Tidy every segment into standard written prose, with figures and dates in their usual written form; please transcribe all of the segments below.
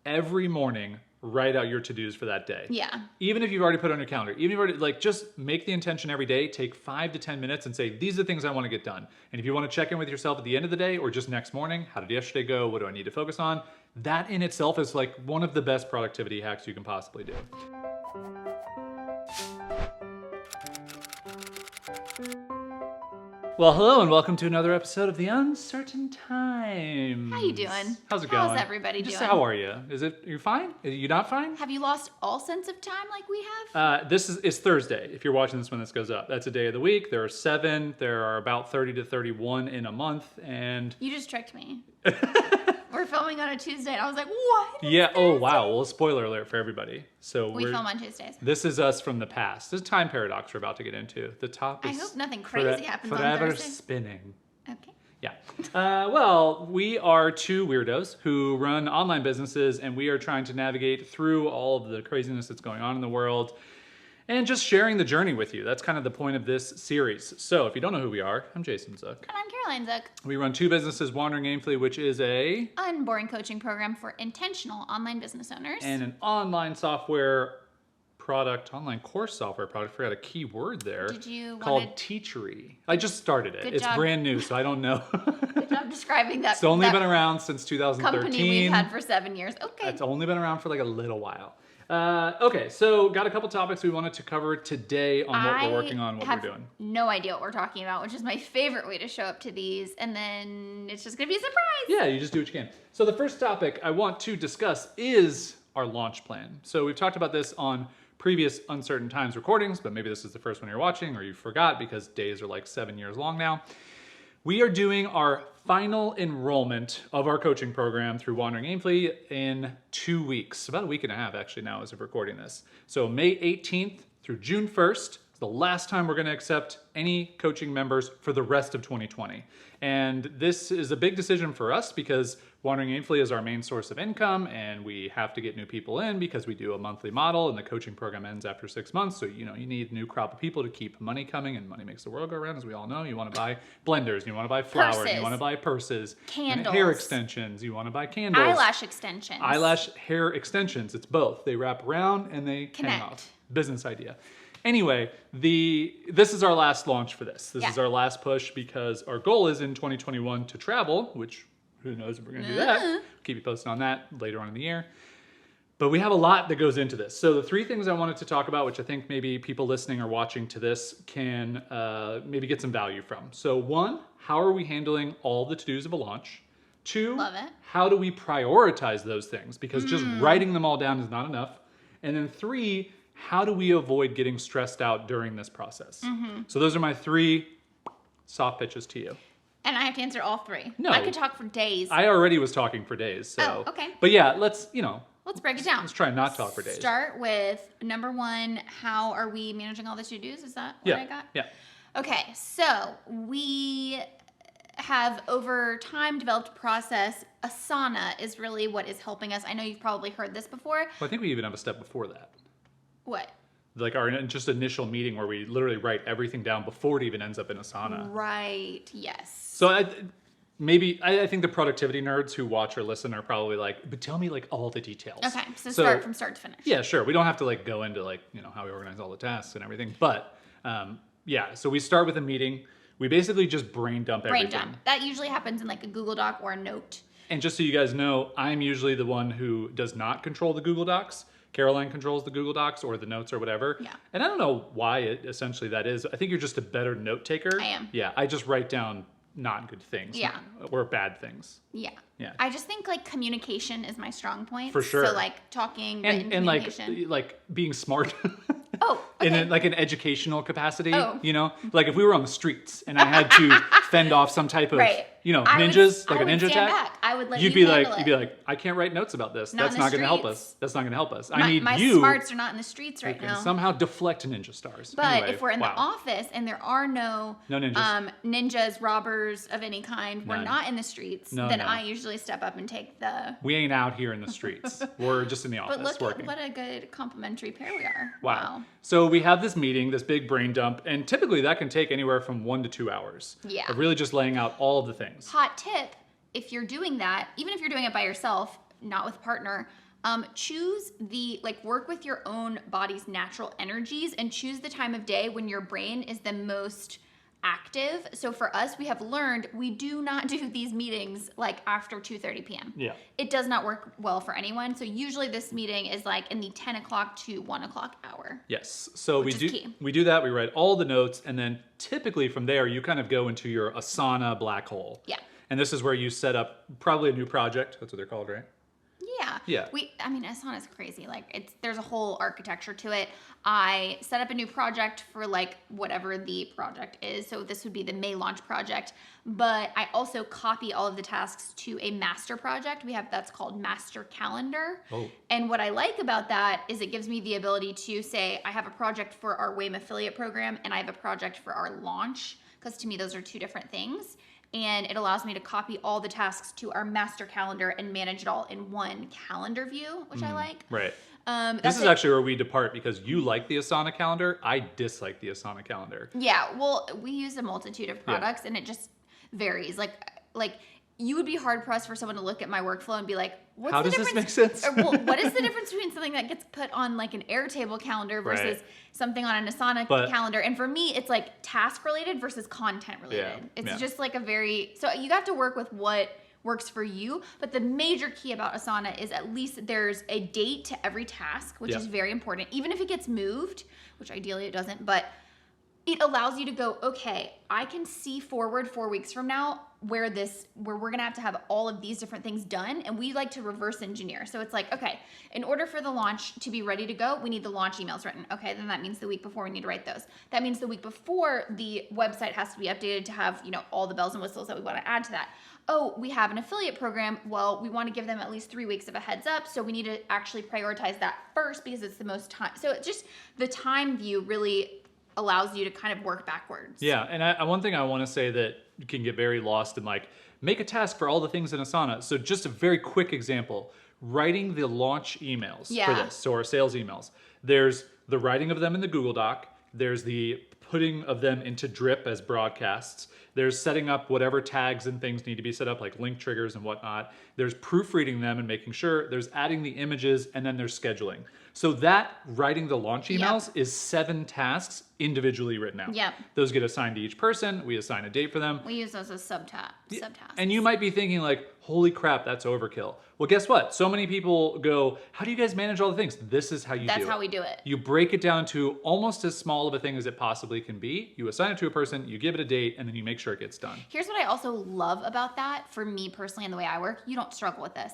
every morning, write out your to-dos for that day. Yeah. Even if you've already put it on your calendar, even if you've already, like, just make the intention every day, take 5 to 10 minutes and say, these are the things I want to get done. And if you want to check in with yourself at the end of the day or just next morning, how did yesterday go? What do I need to focus on? That in itself is like one of the best productivity hacks you can possibly do. Well, hello and welcome to another episode of The Uncertain Times. How you doing? How's it going? How's everybody Just doing? How are you? You're fine? Are you not fine? Have you lost all sense of time like we have? It's Thursday. If you're watching this when this goes up, that's a day of the week. There are 7. There are about 30 to 31 in a month, and You just tricked me. We're filming on a Tuesday, and I was like, what? yeah. Oh wow. Well, spoiler alert for everybody. So We film on Tuesdays. This is us from the past. This is a time paradox we're about to get into. The top is I hope nothing crazy happens on forever Thursday. spinning. Okay. Yeah. Well, we are two weirdos who run online businesses, and we are trying to navigate through all of the craziness that's going on in the world and just sharing the journey with you. That's kind of the point of this series. So if you don't know who we are, I'm Jason Zook. And I'm Caroline Zook. We run two businesses, Wandering Aimfully, which is a... Unboring coaching program for intentional online business owners. and an online software product, online course software product. I forgot a key word there. Did you called wanna- Teachery. I just started it. Good It's job. brand new, so I don't know. Good job describing that. It's only that been around since 2013. company we've had for 7 years. Okay. It's only been around for like a little while. Okay, so got a couple topics we wanted to cover today on what we're working on, what we're doing. No idea what we're talking about, which is my favorite way to show up to these, and then it's just gonna be a surprise. Yeah, you just do what you can. So the first topic I want to discuss is our launch plan. So we've talked about this on previous Uncertain Times recordings, but maybe this is the first one you're watching or you forgot because days are like 7 years long now. We are doing our final enrollment of our coaching program through Wandering Aimfully in 2 weeks, about a week and a half actually now as of recording this. So May 18th through June 1st is the last time we're going to accept any coaching members for the rest of 2020. And this is a big decision for us because Wandering Aimfully is our main source of income, and we have to get new people in because we do a monthly model and the coaching program ends after 6 months. So, you need a new crop of people to keep money coming, and money makes the world go round, as we all know. You want to buy blenders, you want to buy flour, Purses. you want to buy purses, Candles. hair extensions, you want to buy candles. Eyelash extensions. Hair extensions. It's both. They wrap around and they Connect. hang off. Business idea. Anyway, this is our last launch for this. This is our last push because our goal is in 2021 to travel, which who knows if we're going to do that. Keep you posted on that later on in the year. But we have a lot that goes into this. So the 3 things I wanted to talk about, which I think maybe people listening or watching to this can maybe get some value from. So 1, how are we handling all the to-dos of a launch? 2, Love it. how do we prioritize those things? Because just writing them all down is not enough. And then 3, how do we avoid getting stressed out during this process? So those are my 3 soft pitches to you. And I have to answer all 3. No. I could talk for days. I already was talking for days, so. Oh, okay. But yeah, let's break it down. let's try and not talk for days. Start with number 1, how are we managing all the to-dos? Is that what I got? Yeah. Okay, so we have over time developed a process. Asana is really what is helping us. I know you've probably heard this before. Well, I think we even have a step before that. What? Like our just initial meeting where we literally write everything down before it even ends up in Asana. Right, yes. So I think the productivity nerds who watch or listen are probably like, but tell me like all the details. Okay, so start from start to finish. Yeah, sure. We don't have to like go into like, how we organize all the tasks and everything. But so we start with a meeting. We basically just brain dump everything. Brain dump. That usually happens in like a Google Doc or a note. And just so you guys know, I'm usually the one who does not control the Google Docs. Caroline controls the Google Docs or the notes or whatever. Yeah. And I don't know why essentially that is. I think you're just a better note taker. I am. Yeah, I just write down not good things. Yeah. Or bad things. Yeah. Yeah. I just think like communication is my strong point. For sure. So like talking, written And communication. like being smart. Oh, okay. In an educational capacity, Oh. Like if we were on the streets and I had to fend off some type of, Right. ninjas, like I a would ninja stand attack. back. I would let You'd you be handle it. I can't write notes about this. Not That's in the not going to help streets. us. That's not going to help us. I My, need my you smarts are not in the streets right who can now. somehow deflect ninja stars. But Anyway, if we're in wow. the office and there are no ninjas. Ninjas, robbers of any kind, we're None. not in the streets, No, then no. I usually step up and take the... We ain't out here in the streets. We're just in the office But look working. at what a good complementary pair we are. Wow. So we have this meeting, this big brain dump, and typically that can take anywhere from 1 to 2 hours. Yeah. Of really just laying out all of the things. Hot tip, if you're doing that, even if you're doing it by yourself, not with a partner, Choose work with your own body's natural energies and choose the time of day when your brain is the most active. So for us, we have learned we do not do these meetings like after 2:30 p.m. Yeah. It does not work well for anyone. So usually this meeting is like in the 10 o'clock to 1 o'clock hour. Yes. So Which is key. we do that. We write all the notes, and then typically from there you kind of go into your Asana black hole. Yeah. And this is where you set up probably a new project. That's what they're called, right? Yeah. Yeah. Asana is crazy. There's a whole architecture to it. I set up a new project for whatever the project is. So this would be the May launch project, but I also copy all of the tasks to a master project. That's called master calendar. Oh. And what I like about that is it gives me the ability to say, I have a project for our WAIM affiliate program and I have a project for our launch. Because to me, those are two different things. And it allows me to copy all the tasks to our master calendar and manage it all in one calendar view, which I like. Right. This is actually where we depart because you like the Asana calendar. I dislike the Asana calendar. Yeah, well, we use a multitude of products and it just varies. Like you would be hard pressed for someone to look at my workflow and be like, what's How the does difference? this make sense? What is the difference between something that gets put on like an Airtable calendar versus Right. something on an Asana calendar? And for me, it's like task related versus content related. It's just like so you have to work with what works for you. But the major key about Asana is at least there's a date to every task, which is very important. Even if it gets moved, which ideally it doesn't, but it allows you to go, okay, I can see forward 4 weeks from now where we're gonna have to have all of these different things done, and we like to reverse engineer. So it's like, okay, in order for the launch to be ready to go, we need the launch emails written. Okay, then that means the week before we need to write those. That means the week before the website has to be updated to have, all the bells and whistles that we want to add to that. Oh, we have an affiliate program. Well, we want to give them at least 3 weeks of a heads up, so we need to actually prioritize that first because it's the most time. So it's just the time view really allows you to kind of work backwards. Yeah, and one thing I want to say that can get very lost in make a task for all the things in Asana. So just a very quick example, writing the launch emails for this, so our sales emails. There's the writing of them in the Google Doc. There's the putting of them into Drip as broadcasts. There's setting up whatever tags and things need to be set up, like link triggers and whatnot. There's proofreading them and making sure. There's adding the images, and then there's scheduling. So that writing the launch emails is 7 tasks individually written out. Yep. Those get assigned to each person. We assign a date for them. We use those as subtasks. And you might be thinking holy crap, that's overkill. Well, guess what? So many people go, how do you guys manage all the things? This is how you do it. That's how we do it. You break it down to almost as small of a thing as it possibly can be. You assign it to a person, you give it a date, and then you make sure it gets done. Here's what I also love about that, for me personally and the way I work. You don't struggle with this,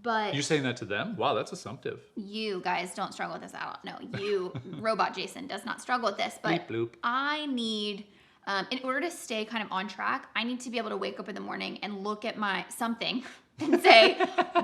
but... You're saying that to them? Wow, that's assumptive. You guys don't struggle with this at all. No, you, Robot Jason, does not struggle with this, but Bleep, bloop. I need... in order to stay kind of on track, I need to be able to wake up in the morning and look at my something and say,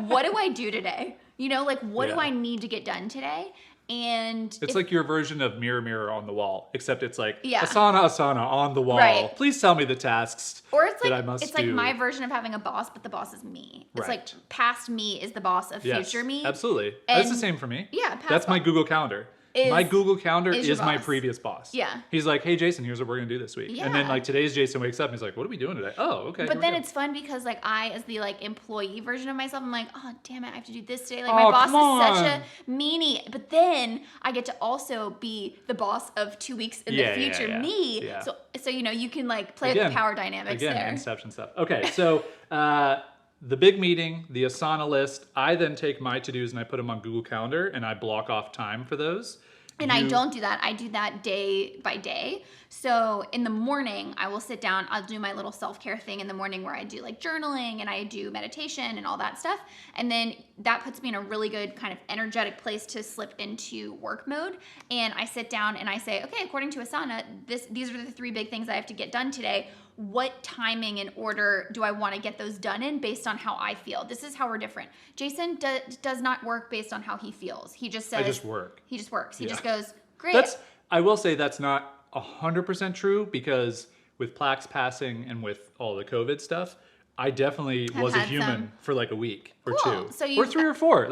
what do I do today? What do I need to get done today? And it's like your version of mirror, mirror on the wall, except it's like Yeah. Asana on the wall. Right. Please tell me the tasks Or it's that like I must it's do. like my version of having a boss, but the boss is me. It's Right. like past me is the boss of Yes, future me. absolutely. That's the And- same for me. Yeah, past That's my boss Google Calendar. is- My Google Calendar is your is my boss. previous boss. Yeah. He's like, hey, Jason, here's what we're going to do this week. And then Yeah. today's Jason wakes up and he's like, what are we doing today? Oh, okay. But here then we go. it's fun because I, as the employee version of myself, I'm like, oh damn it, I have to do this today. Oh, My boss come is such on. a meanie. But then I get to also be the boss of 2 weeks in Yeah, the yeah, future yeah. me. Yeah. So you can play with the power dynamics Again, there. Inception stuff. Okay, so the big meeting, the Asana list, I then take my to-dos and I put them on Google Calendar and I block off time for those. And I don't do that. I do that day by day. So in the morning, I will sit down. I'll do my little self-care thing in the morning where I do journaling and I do meditation and all that stuff. And then that puts me in a really good kind of energetic place to slip into work mode. And I sit down and I say, okay, according to Asana, these are the 3 big things I have to get done today. What timing and order do I want to get those done in based on how I feel? This is how we're different. Jason does not work based on how he feels. He just says... I just work. He just works. He Yeah. just goes, great. I will say that's not 100% true because with plaques passing and with all the COVID stuff, I definitely was a had human some. for a week or Cool. 2 So or 3 or 4.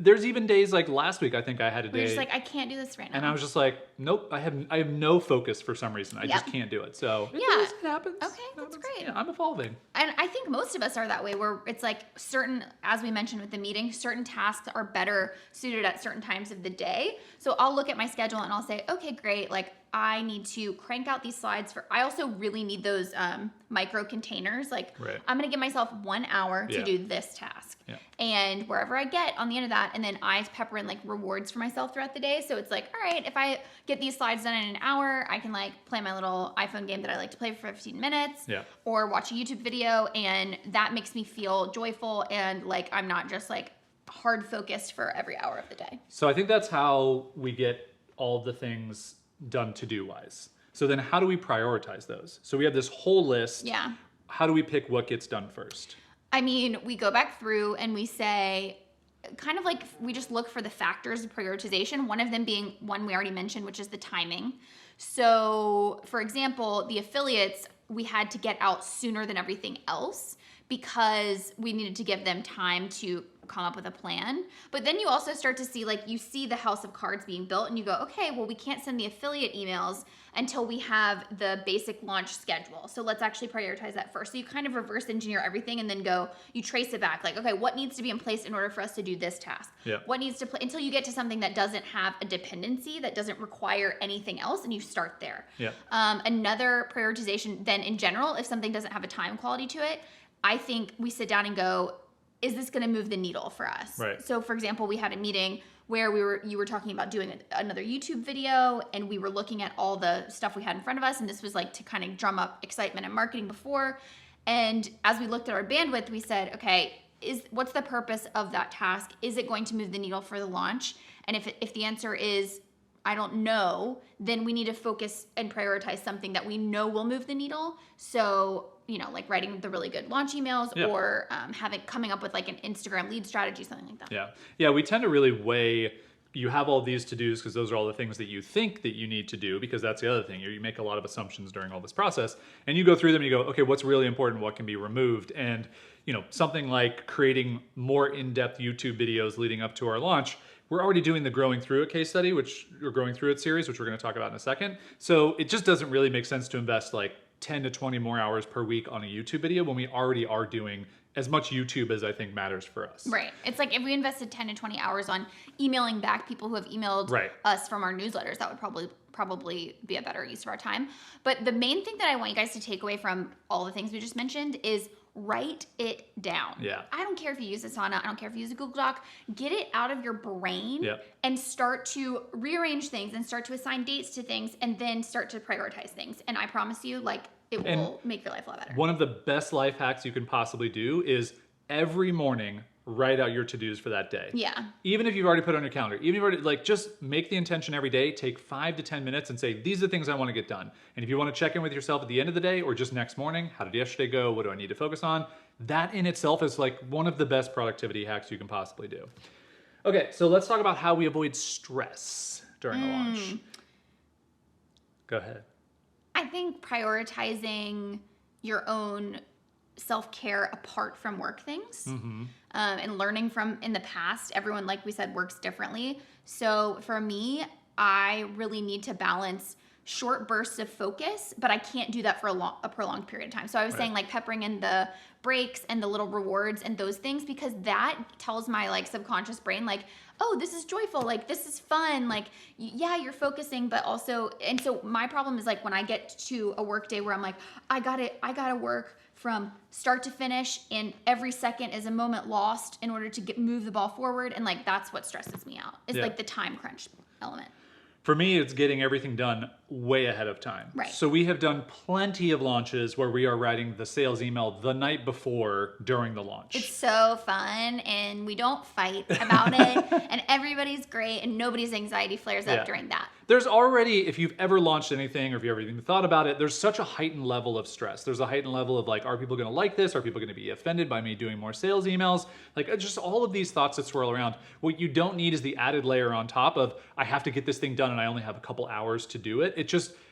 there's even days like last week, I think I had a day. You're just like, I can't do this right now. And I was just like, nope, I have no focus for some reason. I just can't do it. So it happens. Okay, that's great. Yeah, I'm evolving. And I think most of us are that way, where it's like certain, as we mentioned with the meeting, certain tasks are better suited at certain times of the day. So I'll look at my schedule and I'll say, okay, great. Like I need to crank out these slides I also really need those micro containers. Like I'm going to give myself 1 hour to do this task. Yeah. And wherever I get on the end of that, and then I pepper in like rewards for myself throughout the day. So it's like, all right, if I get these slides done in an hour, I can like play my little iPhone game that I like to play for 15 minutes or watch a YouTube video. And that makes me feel joyful and like I'm not just like hard focused for every hour of the day. So I think that's how we get all of the things done to-do wise. So then how do we prioritize those? So we have this whole list. Yeah. How do we pick what gets done first? I mean, we go back through and we say, kind of like we just look for the factors of prioritization. One of them being one we already mentioned, which is the timing. So for example, the affiliates, we had to get out sooner than everything else because we needed to give them time to come up with a plan. But then you also start to see, like, you see the house of cards being built and you go, okay, well, we can't send the affiliate emails until we have the basic launch schedule. So let's actually prioritize that first. So you kind of reverse engineer everything and then go, you trace it back. Like, okay, what needs to be in place in order for us to do this task? Yeah. What needs to play until you get to something that doesn't have a dependency, that doesn't require anything else, and you start there. Yeah. Another prioritization then in general, if something doesn't have a time quality to it, I think we sit down and go, is this going to move the needle for us? Right. So for example, we had a meeting where you were talking about doing another YouTube video, and we were looking at all the stuff we had in front of us, and this was like to kind of drum up excitement and marketing before. And as we looked at our bandwidth, we said, okay, what's the purpose of that task? Is it going to move the needle for the launch? And if the answer is I don't know, then we need to focus and prioritize something that we know will move the needle. So, like writing the really good launch emails or coming up with like an Instagram lead strategy, something like that. Yeah. Yeah. We tend to really weigh, you have all these to-dos because those are all the things that you think that you need to do, because that's the other thing. You make a lot of assumptions during all this process and you go through them and you go, okay, what's really important? What can be removed? And, something like creating more in-depth YouTube videos leading up to our launch. We're already doing the Growing Through It case study, or Growing Through It series, which we're going to talk about in a second. So it just doesn't really make sense to invest like 10 to 20 more hours per week on a YouTube video when we already are doing as much YouTube as I think matters for us. Right. It's like if we invested 10 to 20 hours on emailing back people who have emailed us from our newsletters, that would probably be a better use of our time. But the main thing that I want you guys to take away from all the things we just mentioned is write it down. Yeah. I don't care if you use Asana. I don't care if you use a Google Doc. Get it out of your brain and start to rearrange things and start to assign dates to things and then start to prioritize things. And I promise you, like, it will make your life a lot better. One of the best life hacks you can possibly do is every morning write out your to-dos for that day. Yeah. Even if you've already put it on your calendar, even if you've already, like, just make the intention every day, take 5 to 10 minutes and say, these are the things I want to get done. And if you want to check in with yourself at the end of the day or just next morning, how did yesterday go? What do I need to focus on? That in itself is like one of the best productivity hacks you can possibly do. Okay, so let's talk about how we avoid stress during a launch. Go ahead. I think prioritizing your own self-care apart from work things and learning from in the past, everyone, like we said, works differently. So for me, I really need to balance short bursts of focus, but I can't do that for a prolonged period of time. So I was saying like peppering in the breaks and the little rewards and those things, because that tells my like subconscious brain like, oh, this is joyful, like this is fun, like yeah, you're focusing, but also, and so my problem is like when I get to a work day where I'm like, I gotta work from start to finish, and every second is a moment lost in order to move the ball forward, and like that's what stresses me out. Is like the time crunch element. For me, it's getting everything done way ahead of time. Right. So we have done plenty of launches where we are writing the sales email the night before during the launch. It's so fun, and we don't fight about it, and everybody's great, and nobody's anxiety flares up during that. There's already, if you've ever launched anything or if you've ever even thought about it, there's such a heightened level of stress. There's a heightened level of like, are people going to like this? Are people going to be offended by me doing more sales emails? Like just all of these thoughts that swirl around. What you don't need is the added layer on top of, I have to get this thing done and I only have a couple hours to do it.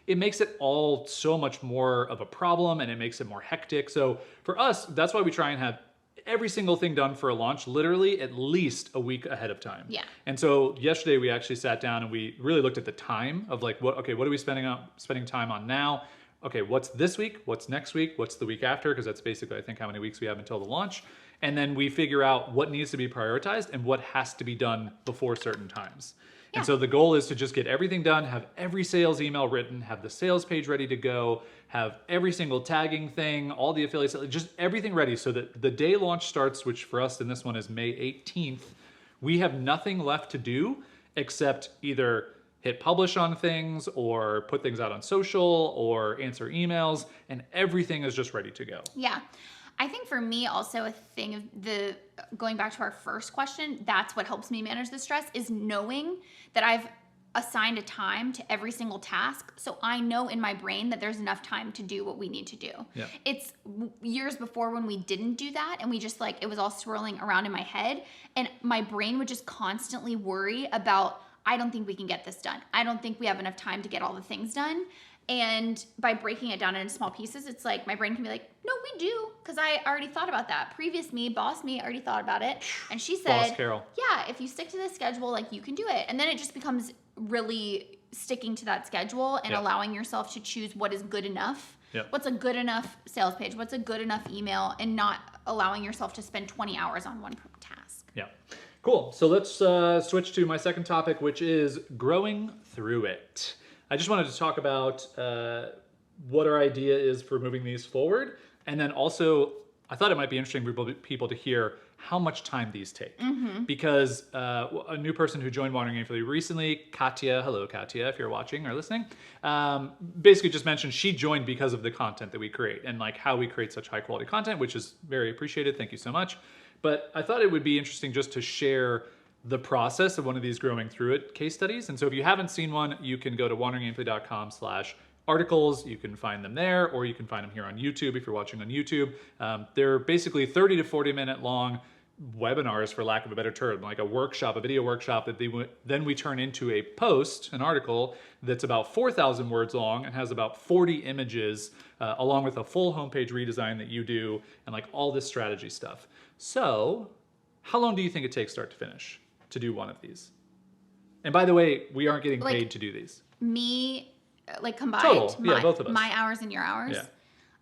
It makes it all so much more of a problem, and it makes it more hectic. So for us, that's why we try and have every single thing done for a launch literally at least a week ahead of time. Yeah. And so yesterday we actually sat down and we really looked at the time of like, what are we spending time on now? Okay, what's this week? What's next week? What's the week after? Because that's basically, I think, how many weeks we have until the launch. And then we figure out what needs to be prioritized and what has to be done before certain times. Yeah. And so the goal is to just get everything done, have every sales email written, have the sales page ready to go, have every single tagging thing, all the affiliates, just everything ready so that the day launch starts, which for us in this one is May 18th, we have nothing left to do except either hit publish on things or put things out on social or answer emails, and everything is just ready to go. Yeah. I think for me also a thing of going back to our first question, that's what helps me manage the stress is knowing that I've assigned a time to every single task. So I know in my brain that there's enough time to do what we need to do. Yeah. It's years before when we didn't do that and we just it was all swirling around in my head and my brain would just constantly worry about, I don't think we can get this done. I don't think we have enough time to get all the things done. And by breaking it down into small pieces, it's like my brain can be like, no, we do. Because I already thought about that. Previous me, boss me, already thought about it. And she said, Boss Carol. yeah, if you stick to the schedule, you can do it. And then it just becomes really sticking to that schedule and allowing yourself to choose what is good enough. Yep. What's a good enough sales page? What's a good enough email? And not allowing yourself to spend 20 hours on one task. Yeah. Cool. So let's switch to my second topic, which is growing through it. I just wanted to talk about what our idea is for moving these forward. And then also, I thought it might be interesting for people to hear how much time these take. Mm-hmm. Because a new person who joined Wandering Aimfully recently, Katya, hello Katya, if you're watching or listening, basically just mentioned she joined because of the content that we create and how we create such high quality content, which is very appreciated. Thank you so much. But I thought it would be interesting just to share the process of one of these growing through it case studies. And so if you haven't seen one, you can go to wanderingaimfully.com/articles. You can find them there, or you can find them here on YouTube if you're watching on YouTube. They're basically 30 to 40 minute long webinars, for lack of a better term, like a workshop, a video workshop that then we turn into a post, an article that's about 4,000 words long and has about 40 images, along with a full homepage redesign that you do and all this strategy stuff. So how long do you think it takes start to finish to do one of these? And by the way, we aren't getting paid to do these. Me, combined, total, both of us. My hours and your hours. Yeah.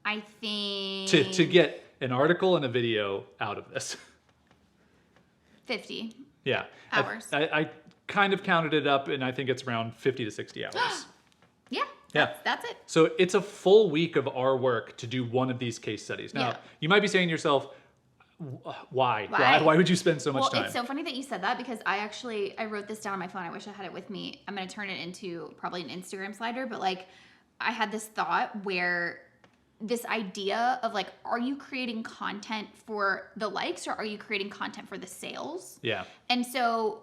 I think to get an article and a video out of this. 50. Yeah. Hours. I kind of counted it up, and I think it's around 50 to 60 hours. Yeah. That's it. So it's a full week of our work to do one of these case studies. Now, you might be saying to yourself, why? Why would you spend so much time? Well, it's so funny that you said that because I wrote this down on my phone. I wish I had it with me. I'm going to turn it into probably an Instagram slider, but I had this thought where this idea of are you creating content for the likes or are you creating content for the sales? Yeah. And so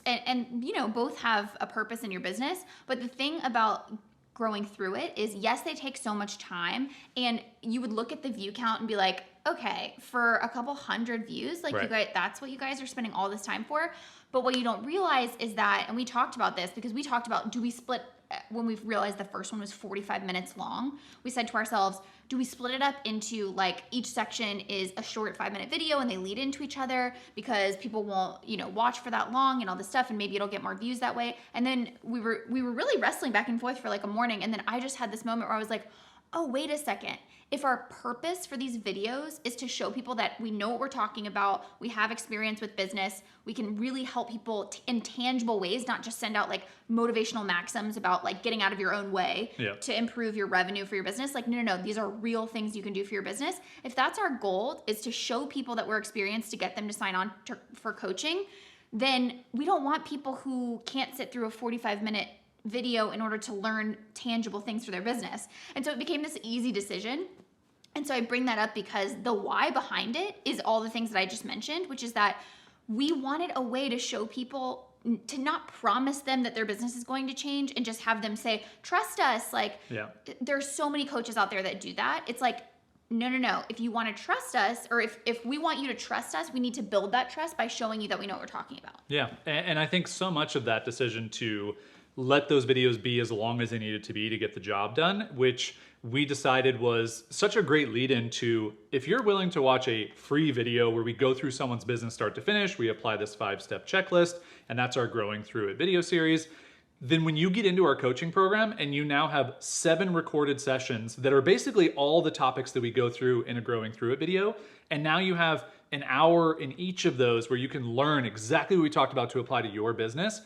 and both have a purpose in your business, but the thing about growing through it is, yes, they take so much time, and you would look at the view count and be like, okay, for a couple hundred views, right. You guys, that's what you guys are spending all this time for. But what you don't realize is that, and we talked about this because we talked about, do we split, when we realized the first one was 45 minutes long, we said to ourselves, do we split it up into each section is a short 5-minute video and they lead into each other because people won't, watch for that long and all this stuff, and maybe it'll get more views that way. And then we were really wrestling back and forth for a morning, and then I just had this moment where I was like, oh, wait a second. If our purpose for these videos is to show people that we know what we're talking about, we have experience with business, we can really help people in tangible ways, not just send out motivational maxims about getting out of your own way to improve your revenue for your business. No, these are real things you can do for your business. If that's our goal, is to show people that we're experienced to get them to sign on for coaching, then we don't want people who can't sit through a 45-minute video in order to learn tangible things for their business. And so it became this easy decision. And so I bring that up because the why behind it is all the things that I just mentioned, which is that we wanted a way to show people, to not promise them that their business is going to change and just have them say, trust us. There's so many coaches out there that do that. It's no. If you want to trust us, or if we want you to trust us, we need to build that trust by showing you that we know what we're talking about. Yeah. And I think so much of that decision to let those videos be as long as they needed to be to get the job done, which we decided was such a great lead into, if you're willing to watch a free video where we go through someone's business start to finish, we apply this 5-step checklist, and that's our Growing Through It video series. Then when you get into our coaching program and you now have 7 recorded sessions that are basically all the topics that we go through in a Growing Through It video, and now you have an hour in each of those where you can learn exactly what we talked about to apply to your business,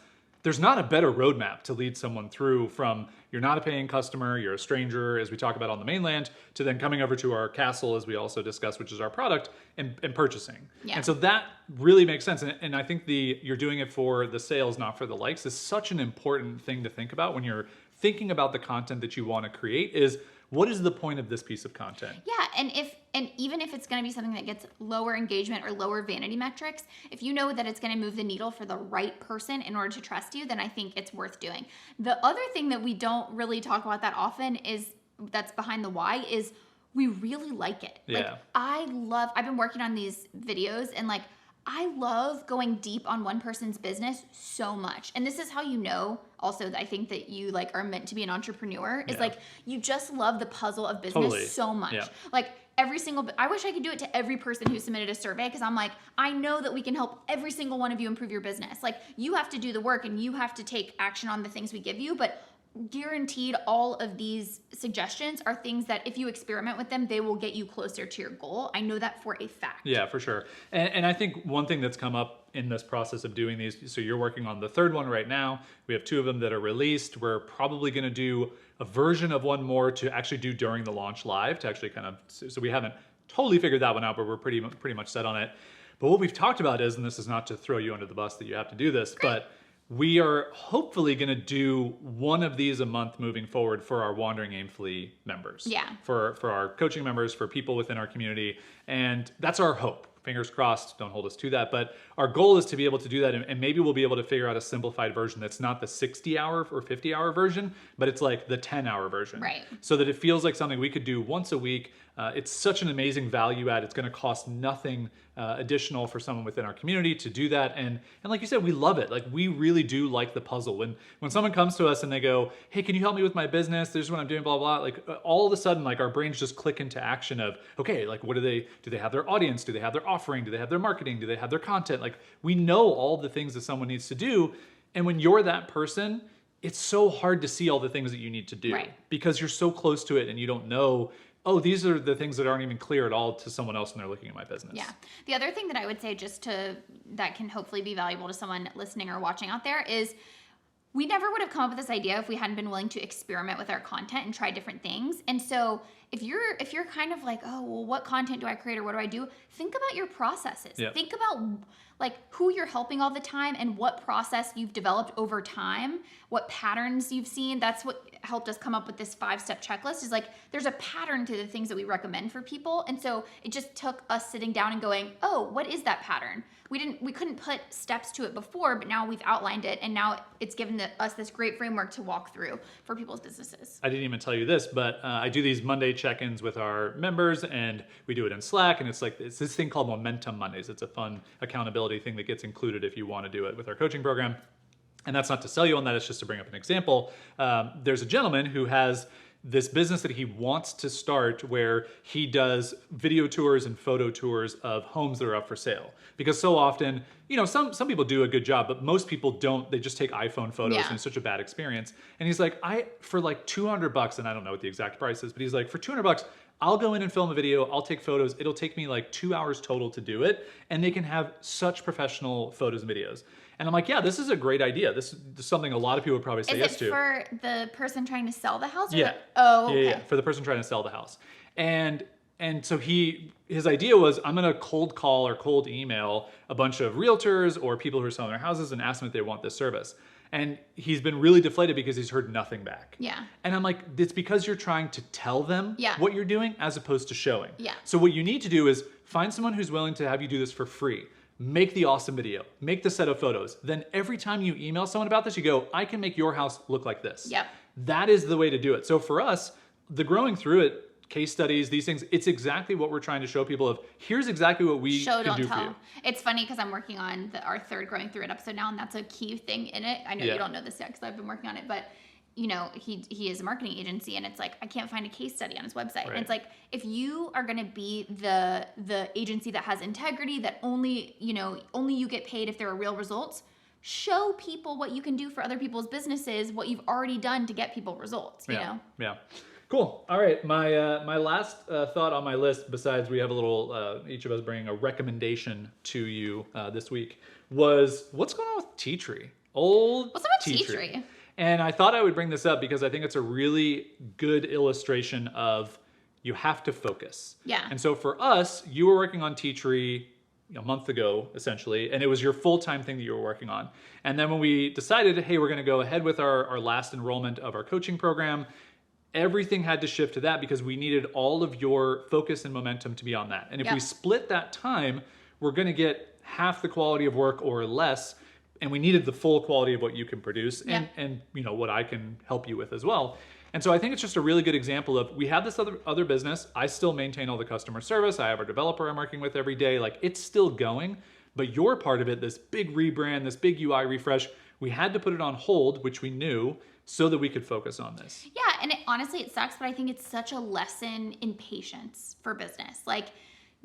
there's not a better roadmap to lead someone through from you're not a paying customer, you're a stranger, as we talk about on the mainland, to then coming over to our castle, as we also discussed, which is our product, and purchasing. Yeah. And so that really makes sense. And I think you're doing it for the sales, not for the likes, is such an important thing to think about when you're thinking about the content that you want to create is, what is the point of this piece of content? Yeah, and even if it's going to be something that gets lower engagement or lower vanity metrics, if you know that it's going to move the needle for the right person in order to trust you, then I think it's worth doing. The other thing that we don't really talk about that often is that's behind the why is we really like it. Yeah. Like I've been working on these videos and like I love going deep on one person's business so much. And this is how you know also that I think that you like are meant to be an entrepreneur is like you just love the puzzle of business so much. Yeah. Like I wish I could do it to every person who submitted a survey because I'm like, I know that we can help every single one of you improve your business. Like you have to do the work and you have to take action on the things we give you, but guaranteed all of these suggestions are things that if you experiment with them, they will get you closer to your goal. I know that for a fact. Yeah, for sure. And I think one thing that's come up in this process of doing these, so you're working on the 3rd one right now. We have 2 of them that are released. We're probably going to do a version of one more to actually do during the launch live to actually kind of, so we haven't totally figured that one out, but we're pretty much set on it. But what we've talked about is, and this is not to throw you under the bus that you have to do this, but we are hopefully going to do one of these a month moving forward for our Wandering Aimfully members. Yeah. For our coaching members, for people within our community. And that's our hope. Fingers crossed, don't hold us to that. But our goal is to be able to do that. And maybe we'll be able to figure out a simplified version that's not the 60-hour or 50-hour version, but it's like the 10-hour version. Right. So that it feels like something we could do once a week. It's such an amazing value add. It's going to cost nothing additional for someone within our community to do that. And like you said, we love it. Like we really do like the puzzle. When someone comes to us and they go, hey, can you help me with my business? This is what I'm doing, blah, blah. Like all of a sudden, like our brains just click into action of, okay, like do they have their audience? Do they have their offering? Do they have their marketing? Do they have their content? Like we know all the things that someone needs to do. And when you're that person, it's so hard to see all the things that you need to do because you're so close to it and you don't know, oh, these are the things that aren't even clear at all to someone else when they're looking at my business. Yeah. The other thing that I would say that can hopefully be valuable to someone listening or watching out there is we never would have come up with this idea if we hadn't been willing to experiment with our content and try different things. And so if you're kind of like, oh, well, what content do I create or what do I do? Think about your processes. Yep. Think about like who you're helping all the time and what process you've developed over time, what patterns you've seen. That's what helped us come up with this 5-step checklist is like, there's a pattern to the things that we recommend for people. And so it just took us sitting down and going, oh, what is that pattern? We couldn't put steps to it before, but now we've outlined it. And now it's given us this great framework to walk through for people's businesses. I didn't even tell you this, but I do these Monday check-ins with our members and we do it in Slack. And it's this thing called Momentum Mondays. It's a fun accountability thing that gets included if you want to do it with our coaching program. And that's not to sell you on that, it's just to bring up an example. There's a gentleman who has this business that he wants to start where he does video tours and photo tours of homes that are up for sale. Because so often, some people do a good job, but most people don't. They just take iPhone photos and it's such a bad experience. And he's like, for like $200, and I don't know what the exact price is, but he's like, for $200, I'll go in and film a video, I'll take photos, it'll take me like 2 hours total to do it, and they can have such professional photos and videos. And I'm like, yeah, this is a great idea. This is something a lot of people would probably say yes to. Is it for the person trying to sell the house? Or yeah. Okay. Yeah, for the person trying to sell the house. And so his idea was, I'm going to cold call or cold email a bunch of realtors or people who are selling their houses and ask them if they want this service. And he's been really deflated because he's heard nothing back. Yeah. And I'm like, it's because you're trying to tell them what you're doing as opposed to showing. Yeah. So what you need to do is find someone who's willing to have you do this for free. Make the awesome video, make the set of photos. Then every time you email someone about this, you go, I can make your house look like this. Yep. That is the way to do it. So for us, the Growing Through It case studies, these things. It's exactly what we're trying to show people of, here's exactly what we can do for you. It's funny because I'm working on our third Growing Through It episode now, and that's a key thing in it. I know you don't know this yet because I've been working on it, but you know, he is a marketing agency, and it's like, I can't find a case study on his website. Right. And it's like, if you are going to be the agency that has integrity, that only you get paid if there are real results, show people what you can do for other people's businesses, what you've already done to get people results, you know? Yeah. Cool. All right. My last thought on my list, besides we have a little, each of us bringing a recommendation to you this week, was what's going on with Tea Tree? What's up with Tea Tree? And I thought I would bring this up because I think it's a really good illustration of you have to focus. Yeah. And so for us, you were working on Tea Tree a month ago, essentially, and it was your full-time thing that you were working on. And then when we decided, hey, we're going to go ahead with our last enrollment of our coaching program, everything had to shift to that because we needed all of your focus and momentum to be on that. And if we split that time, we're going to get half the quality of work or less, and we needed the full quality of what you can produce and you know what I can help you with as well. And so I think it's just a really good example of, we have this other business. I still maintain all the customer service. I have our developer I'm working with every day. Like, it's still going, but your part of it, this big rebrand, this big UI refresh, we had to put it on hold, which we knew, so that we could focus on this. Yeah, and honestly, it sucks, but I think it's such a lesson in patience for business. Like,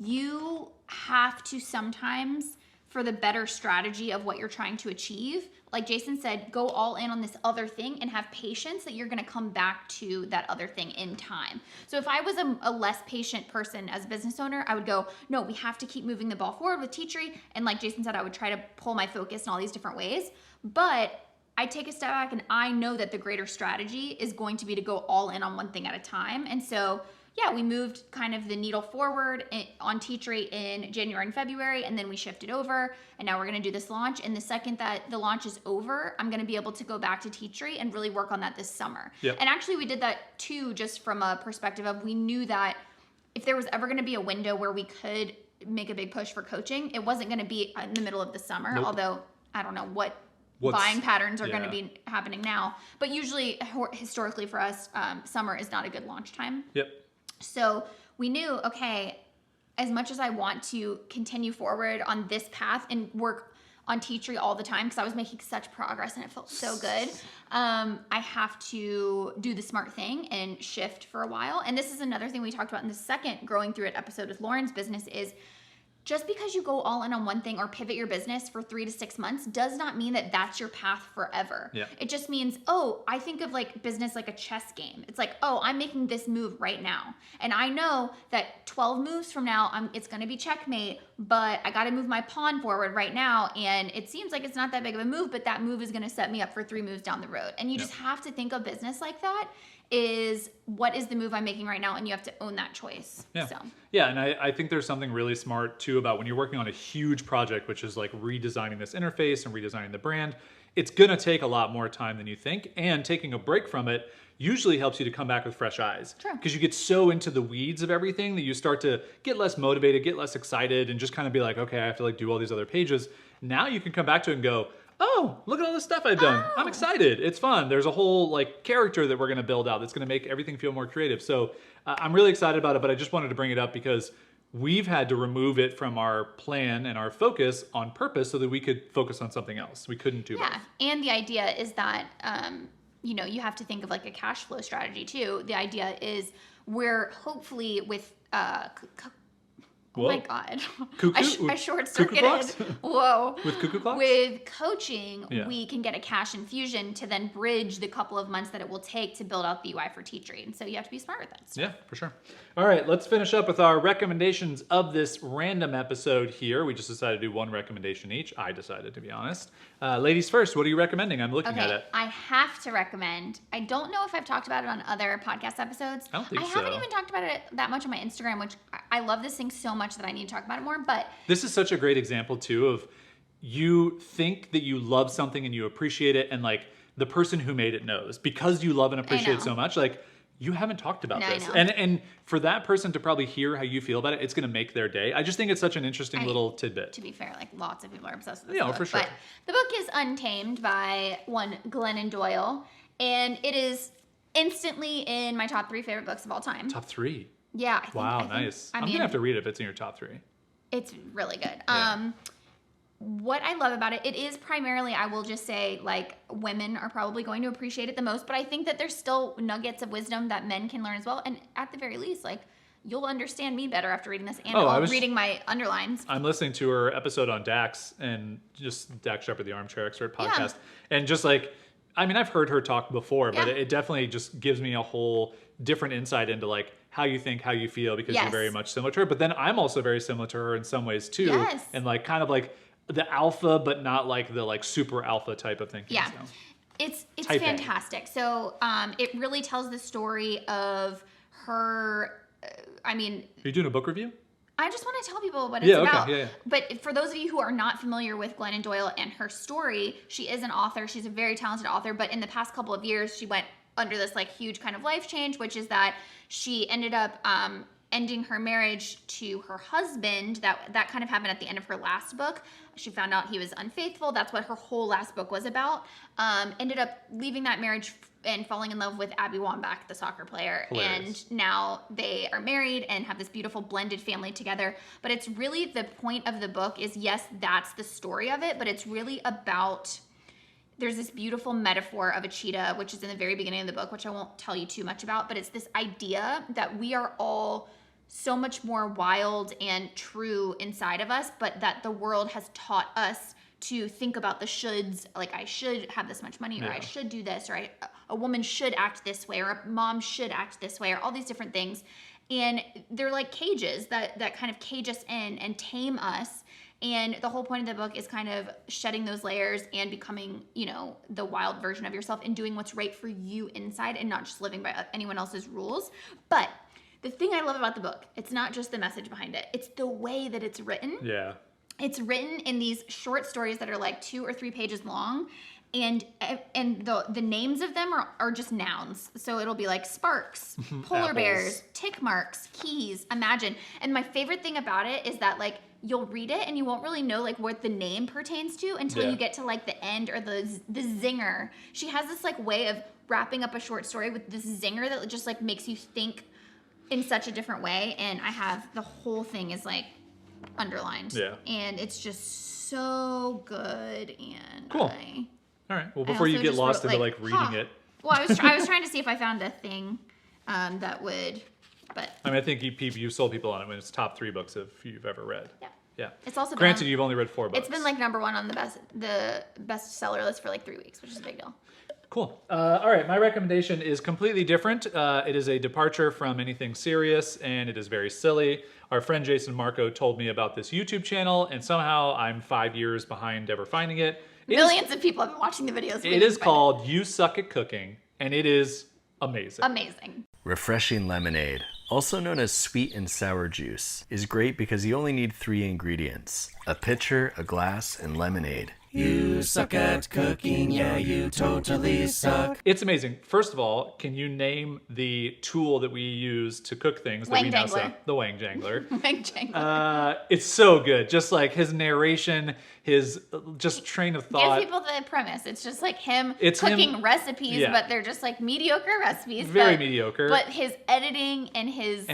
you have to sometimes, for the better strategy of what you're trying to achieve, like Jason said, go all in on this other thing and have patience that you're going to come back to that other thing in time. So if I was a less patient person as a business owner, I would go, no, we have to keep moving the ball forward with Tea Tree. And like Jason said, I would try to pull my focus in all these different ways. But I take a step back and I know that the greater strategy is going to be to go all in on one thing at a time. And so yeah, we moved kind of the needle forward on Tea Tree in January and February, and then we shifted over, and now we're going to do this launch. And the second that the launch is over, I'm going to be able to go back to Tea Tree and really work on that this summer. Yep. And actually, we did that too, just from a perspective of, we knew that if there was ever going to be a window where we could make a big push for coaching, it wasn't going to be in the middle of the summer. Nope. Although I don't know what's buying patterns are going to be happening now. But usually, historically for us, summer is not a good launch time. Yep. So we knew, okay, as much as I want to continue forward on this path and work on Tea Tree all the time, because I was making such progress and it felt so good, I have to do the smart thing and shift for a while. And this is another thing we talked about in the second Growing Through It episode with Lauren's business is, just because you go all in on one thing or pivot your business for 3 to 6 months does not mean that that's your path forever. Yeah. It just means, oh, I think of like business like a chess game. It's like, oh, I'm making this move right now. And I know that 12 moves from now, it's going to be checkmate, but I got to move my pawn forward right now. And it seems like it's not that big of a move, but that move is going to set me up for 3 moves down the road. And you just have to think of business like that. Is what is the move I'm making right now, and you have to own that choice. Yeah, and I think there's something really smart too about when you're working on a huge project, which is like redesigning this interface and redesigning the brand. It's gonna take a lot more time than you think, and taking a break from it usually helps you to come back with fresh eyes. True. Because you get so into the weeds of everything that you start to get less motivated, get less excited, and just kind of be like, okay, I have to like do all these other pages. Now you can come back to it and go, oh, look at all this stuff I've done. I'm excited. It's fun. There's a whole like character that we're going to build out that's going to make everything feel more creative. So I'm really excited about it, but I just wanted to bring it up because we've had to remove it from our plan and our focus on purpose so that we could focus on something else. We couldn't do both. And the idea is that, you have to think of like a cash flow strategy too. The idea is we're hopefully with, oh my God. I short-circuited. Whoa. With cuckoo clocks? With coaching, we can get a cash infusion to then bridge the couple of months that it will take to build out the UI for Tea Tree. And so you have to be smart with that stuff. Yeah, for sure. All right, let's finish up with our recommendations of this random episode here. We just decided to do one recommendation each. I decided, to be honest. Ladies first, what are you recommending? I'm looking at it. I have to recommend. I don't know if I've talked about it on other podcast episodes. I don't think so. I haven't even talked about it that much on my Instagram, which I love this thing so much that I need to talk about it more. But this is such a great example too of, you think that you love something and you appreciate it, and like the person who made it knows, because you love and appreciate it so much, like you haven't talked about this. And for that person to probably hear how you feel about it, it's going to make their day. I just think it's such an interesting little tidbit. To be fair, like lots of people are obsessed with this book. For sure. But the book is Untamed by one Glennon Doyle, and it is instantly in my top 3 favorite books of all time. Top 3? Yeah. Wow, nice. I'm gonna have to read it if it's in your top 3. It's really good. Yeah. What I love about it, it is primarily, I will just say, like, women are probably going to appreciate it the most, but I think that there's still nuggets of wisdom that men can learn as well. And at the very least, like, you'll understand me better after reading this and reading my underlines. I'm listening to her episode on Dax and just Dax Shepard, the Armchair Expert podcast. And just like, I mean, I've heard her talk before, but it definitely just gives me a whole different insight into like how you think, how you feel, because you're very much similar to her. But then I'm also very similar to her in some ways too. Yes. And like kind of like the alpha, but not like the like super alpha type of thinking. Yeah. So. It's fantastic. So it really tells the story of her. Are you doing a book review? I just want to tell people what it's about. Okay, yeah. But for those of you who are not familiar with Glennon Doyle and her story, she is an author. She's a very talented author. But in the past couple of years, she went under this like huge kind of life change, which is that she ended up ending her marriage to her husband. That kind of happened at the end of her last book. She found out he was unfaithful. That's what her whole last book was about. Ended up leaving that marriage and falling in love with Abby Wambach, the soccer player. Hilarious. And now they are married and have this beautiful blended family together. But it's really, the point of the book is, yes, that's the story of it, but it's really about, there's this beautiful metaphor of a cheetah, which is in the very beginning of the book, which I won't tell you too much about, but it's this idea that we are all so much more wild and true inside of us, but that the world has taught us to think about the shoulds, like I should have this much money, or I should do this, or a woman should act this way, or a mom should act this way, or all these different things. And they're like cages that kind of cage us in and tame us. And the whole point of the book is kind of shedding those layers and becoming, the wild version of yourself and doing what's right for you inside and not just living by anyone else's rules. But the thing I love about the book, it's not just the message behind it. It's the way that it's written. Yeah. It's written in these short stories that are like 2 or 3 pages long. And the names of them are just nouns. So it'll be like sparks, polar bears, tick marks, keys, imagine. And my favorite thing about it is that like you'll read it and you won't really know like what the name pertains to until you get to like the end or the zinger. She has this like way of wrapping up a short story with this zinger that just like makes you think in such a different way. And I have the whole thing is like underlined. Yeah. And it's just so good. And cool. All right. Well, before you get lost into like reading it. Well, I was trying to see if I found a thing that would, but. I mean, I think you sold people on it when it's top 3 books if you've ever read. Yeah. Yeah. It's also granted you've only read 4 books. It's been like #1 on the bestseller list for like 3 weeks, which is a big deal. Cool. All right. My recommendation is completely different. It is a departure from anything serious, and it is very silly. Our friend Jason Marco told me about this YouTube channel, and somehow I'm 5 years behind ever finding it. Millions of people have been watching the videos. It is called You Suck at Cooking, and it is amazing. Amazing. Refreshing lemonade, also known as sweet and sour juice, is great because you only need 3 ingredients: a pitcher, a glass, and lemonade. You suck at cooking, yeah, you totally suck. It's amazing. First of all, can you name the tool that we use to cook things? Wang Jangler. The Wang Jangler. Wang Jangler. It's so good. Just like his narration, his just train of thought. Give people the premise. It's just like him cooking recipes, but they're just like mediocre recipes. Very mediocre. But his editing and his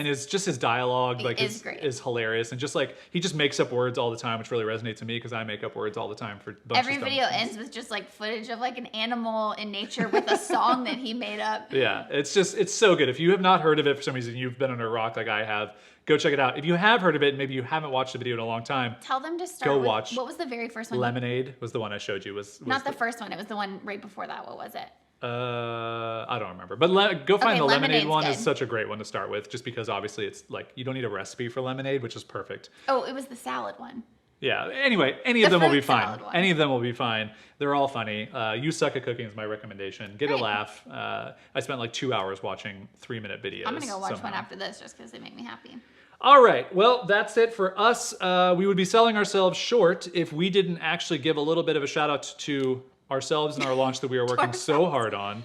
dialogue like is great. Is hilarious, and just like he just makes up words all the time, which really resonates to me because I make up words all the time for every video ends with just like footage of like an animal in nature with a song that he made up. Yeah, it's so good. If you have not heard of it for some reason, you've been under a rock like I have, go check it out. If you have heard of it, maybe you haven't watched a video in a long time, tell them to start with, watch. What was the very first one? Lemonade was the one I showed you. Was not the first one. It was the one right before that. What was it? I don't remember. But go find the lemonade one. Is such a great one to start with, just because obviously it's like you don't need a recipe for lemonade, which is perfect. Oh, it was the salad one. Yeah. Anyway, any of them will be fine. Any of them will be fine. They're all funny. You Suck at Cooking is my recommendation. Get a laugh. I spent like 2 hours watching 3-minute videos. I'm gonna go watch one after this just because they make me happy. All right. Well, that's it for us. We would be selling ourselves short if we didn't actually give a little bit of a shout out to ourselves and our launch that we are working so hard on.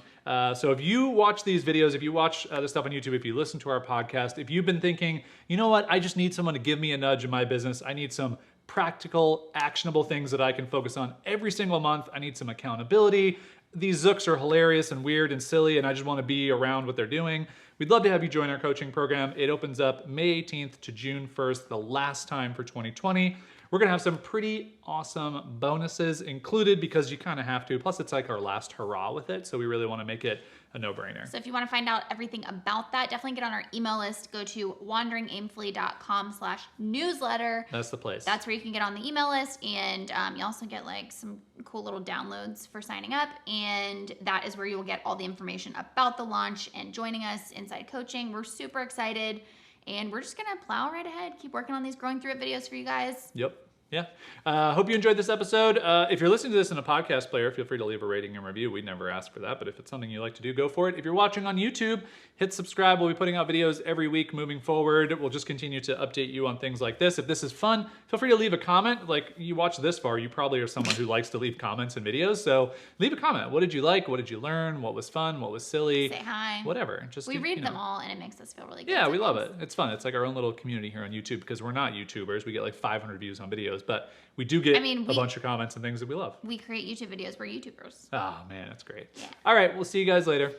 So if you watch these videos, if you watch the stuff on YouTube, if you listen to our podcast, if you've been thinking, you know what, I just need someone to give me a nudge in my business. I need some practical, actionable things that I can focus on every single month. I need some accountability. These Zooks are hilarious and weird and silly, and I just want to be around what they're doing. We'd love to have you join our coaching program. It opens up May 18th to June 1st, the last time for 2020. We're going to have some pretty awesome bonuses included because you kind of have to. Plus, it's like our last hurrah with it. So we really want to make it a no-brainer. So if you want to find out everything about that, definitely get on our email list. Go to wanderingaimfully.com/newsletter. That's the place. That's where you can get on the email list. And you also get like some cool little downloads for signing up. And that is where you will get all the information about the launch and joining us inside coaching. We're super excited. And we're just going to plow right ahead, keep working on these Growing Through It videos for you guys. Yep. Yeah. Hope you enjoyed this episode. If you're listening to this in a podcast player, feel free to leave a rating and review. We'd never ask for that, but if it's something you like to do, go for it. If you're watching on YouTube, hit subscribe. We'll be putting out videos every week moving forward. We'll just continue to update you on things like this. If this is fun, feel free to leave a comment. Like, you watch this far, you probably are someone who likes to leave comments in videos. So leave a comment. What did you like? What did you learn? What was fun? What was silly? Say hi. Whatever. Just we read them all, and it makes us feel really good. Yeah, we love it. It's fun. It's like our own little community here on YouTube because we're not YouTubers. We get like 500 views on videos, but we do get a bunch of comments and things that we love. We create YouTube videos. We're YouTubers. Oh, man, that's great. Yeah. All right, we'll see you guys later.